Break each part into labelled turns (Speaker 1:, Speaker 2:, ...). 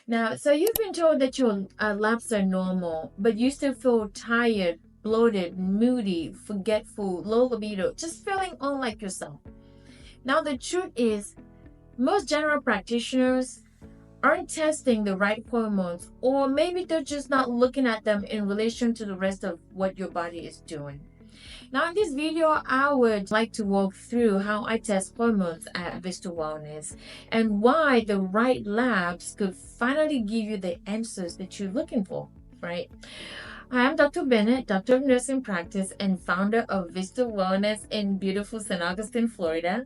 Speaker 1: Now, so you've been told that your labs are normal, but you still feel tired, bloated, moody, forgetful, low libido, just feeling unlike yourself. Now, the truth is, most general practitioners aren't testing the right hormones, or maybe they're just not looking at them in relation to the rest of what your body is doing. Now, in this video, I would like to walk through how I test hormones at Vista Wellness and why the right labs could finally give you the answers that you're looking for, right? I am Dr. Bennett, Doctor of Nursing Practice and founder of Vista Wellness in beautiful St. Augustine, Florida.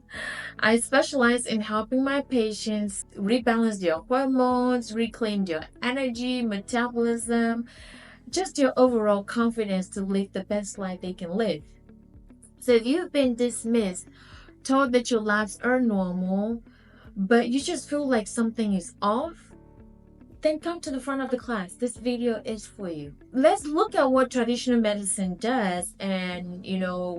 Speaker 1: I specialize in helping my patients rebalance their hormones, reclaim their energy, metabolism, just your overall confidence to live the best life they can live. So if you've been dismissed, told that your labs are normal, but you just feel like something is off, then come to the front of the class. This video is for you. Let's look at what traditional medicine does and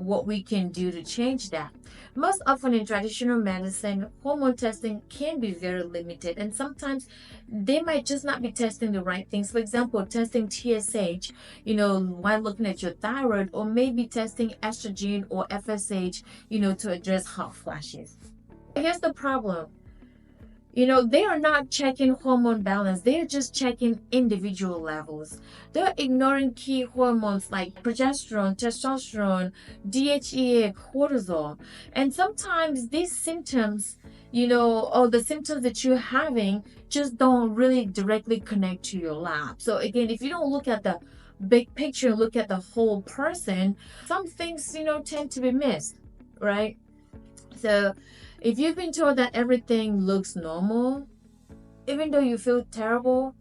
Speaker 1: what we can do to change that. Most often in traditional medicine, hormone testing can be very limited, and sometimes they might just not be testing the right things. For example, testing TSH, while looking at your thyroid, or maybe testing estrogen or FSH, to address hot flashes. Here's the problem. They are not checking hormone balance. They are just checking individual levels. They're ignoring key hormones like progesterone, testosterone, DHEA, cortisol. And sometimes these symptoms, or the symptoms that you're having just don't really directly connect to your lab. So again, if you don't look at the big picture, look at the whole person, some things, tend to be missed, right? So if you've been told that everything looks normal, even though you feel terrible,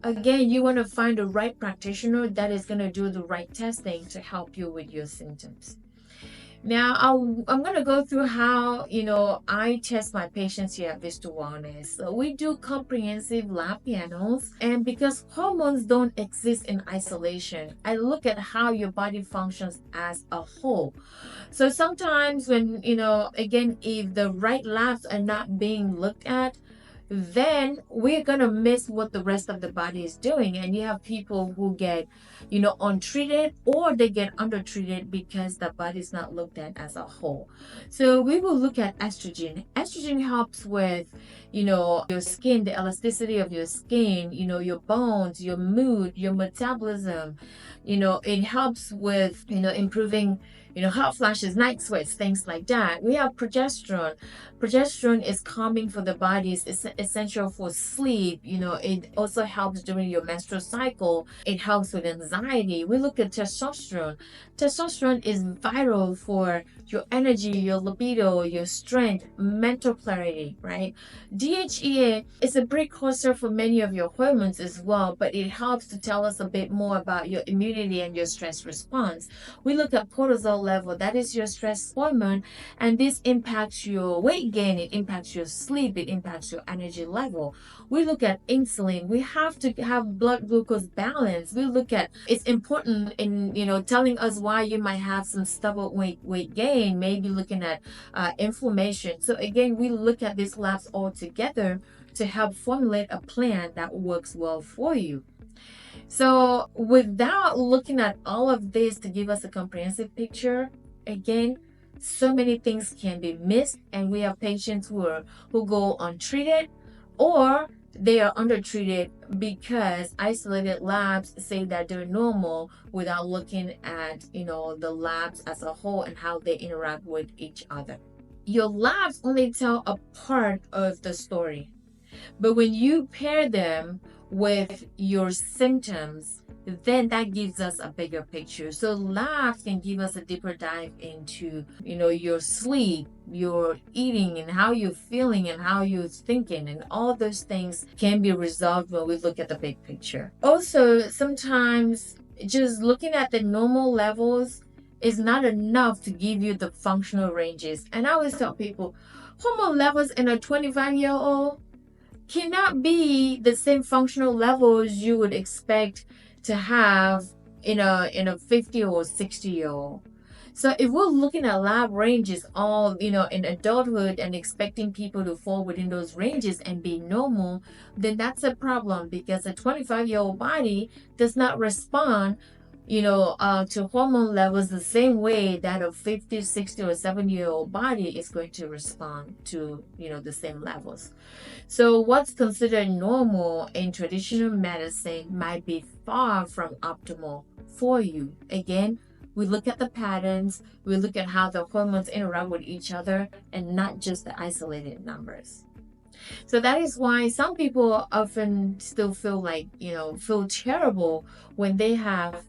Speaker 1: again, you want to find the right practitioner that is going to do the right testing to help you with your symptoms. Now, I'm going to go through how, I test my patients here at Vista Wellness. So we do comprehensive lab panels, and because hormones don't exist in isolation, I look at how your body functions as a whole. So sometimes when, again, if the right labs are not being looked at, then we're going to miss what the rest of the body is doing. And you have people who get, untreated, or they get undertreated because the body is not looked at as a whole. So we will look at estrogen. Estrogen helps with, your skin, the elasticity of your skin, your bones, your mood, your metabolism. It helps with, improving hot flashes, night sweats, things like that. We have progesterone. Progesterone is calming for the body. It's essential for sleep. It also helps during your menstrual cycle. It helps with anxiety. We look at testosterone. Testosterone is vital for your energy, your libido, your strength, mental clarity, right? DHEA is a precursor for many of your hormones as well, but it helps to tell us a bit more about your immunity and your stress response. We look at cortisol level, that is your stress hormone, and this impacts your weight gain, it impacts your sleep, it impacts your energy level. We look at insulin. We have to have blood glucose balance. We look at, it's important in telling us why you might have some stubborn weight gain, maybe looking at inflammation. So again, we look at these labs all together to help formulate a plan that works well for you. So without looking at all of this to give us a comprehensive picture, again, so many things can be missed, and we have patients who go untreated, or they are undertreated because isolated labs say that they're normal without looking at the labs as a whole and how they interact with each other. Your labs only tell a part of the story, but when you pair them with your symptoms, then that gives us a bigger picture. So labs can give us a deeper dive into your sleep, your eating, and how you're feeling and how you're thinking, and all those things can be resolved when we look at the big picture. Also, sometimes just looking at the normal levels is not enough to give you the functional ranges. And I always tell people, hormone levels in a 25-year-old cannot be the same functional levels you would expect to have in a 50 or 60-year-old. So if we're looking at lab ranges all, in adulthood and expecting people to fall within those ranges and be normal, then that's a problem, because a 25-year-old body does not respond, to hormone levels the same way that a 50, 60, or 70-year-old body is going to respond to, the same levels. So what's considered normal in traditional medicine might be far from optimal for you. Again, we look at the patterns, we look at how the hormones interact with each other, and not just the isolated numbers. So that is why some people often still feel terrible when they have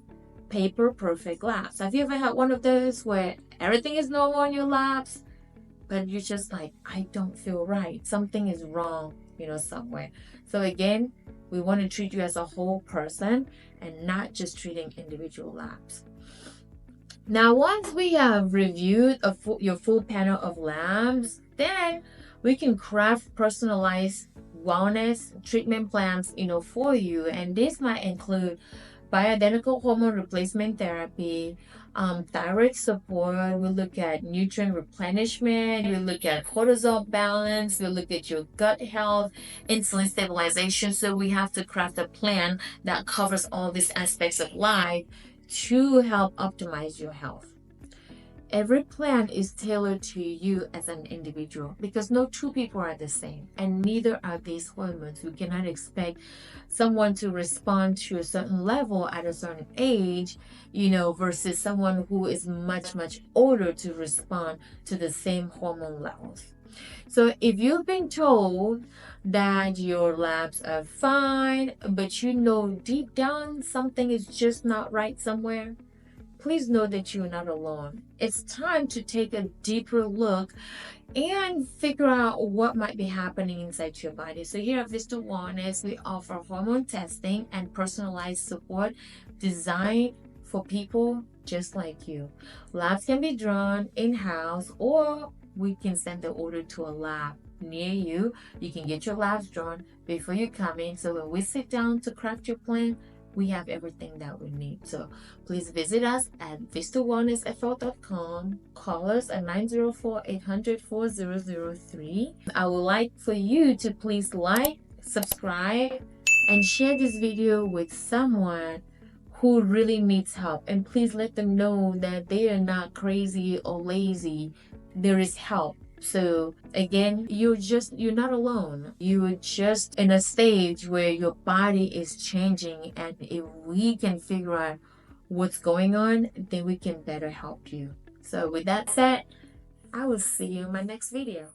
Speaker 1: paper perfect labs. Have you ever had one of those where everything is normal in your labs, but you're just like, I don't feel right. Something is wrong, somewhere. So again, we want to treat you as a whole person and not just treating individual labs. Now, once we have reviewed your full panel of labs, then we can craft personalized wellness treatment plans, for you. And this might include bioidentical hormone replacement therapy, thyroid support. We look at nutrient replenishment. We look at cortisol balance. We look at your gut health, insulin stabilization. So we have to craft a plan that covers all these aspects of life to help optimize your health. Every plan is tailored to you as an individual, because no two people are the same, and neither are these hormones. We cannot expect someone to respond to a certain level at a certain age, versus someone who is much, much older to respond to the same hormone levels. So if you've been told that your labs are fine, but deep down something is just not right somewhere, please know that you're not alone. It's time to take a deeper look and figure out what might be happening inside your body. So here at Vista Wellness, we offer hormone testing and personalized support designed for people just like you. Labs can be drawn in-house, or we can send the order to a lab near you. You can get your labs drawn before you come in. So when we sit down to craft your plan, we have everything that we need. So please visit us at VistaWellnessFL.com. Call us at 904-800-4003. I would like for you to please like, subscribe, and share this video with someone who really needs help. And please let them know that they are not crazy or lazy. There is help. So again, you're not alone. You're just in a stage where your body is changing, and if we can figure out what's going on, then we can better help you. So with that said, I will see you in my next video.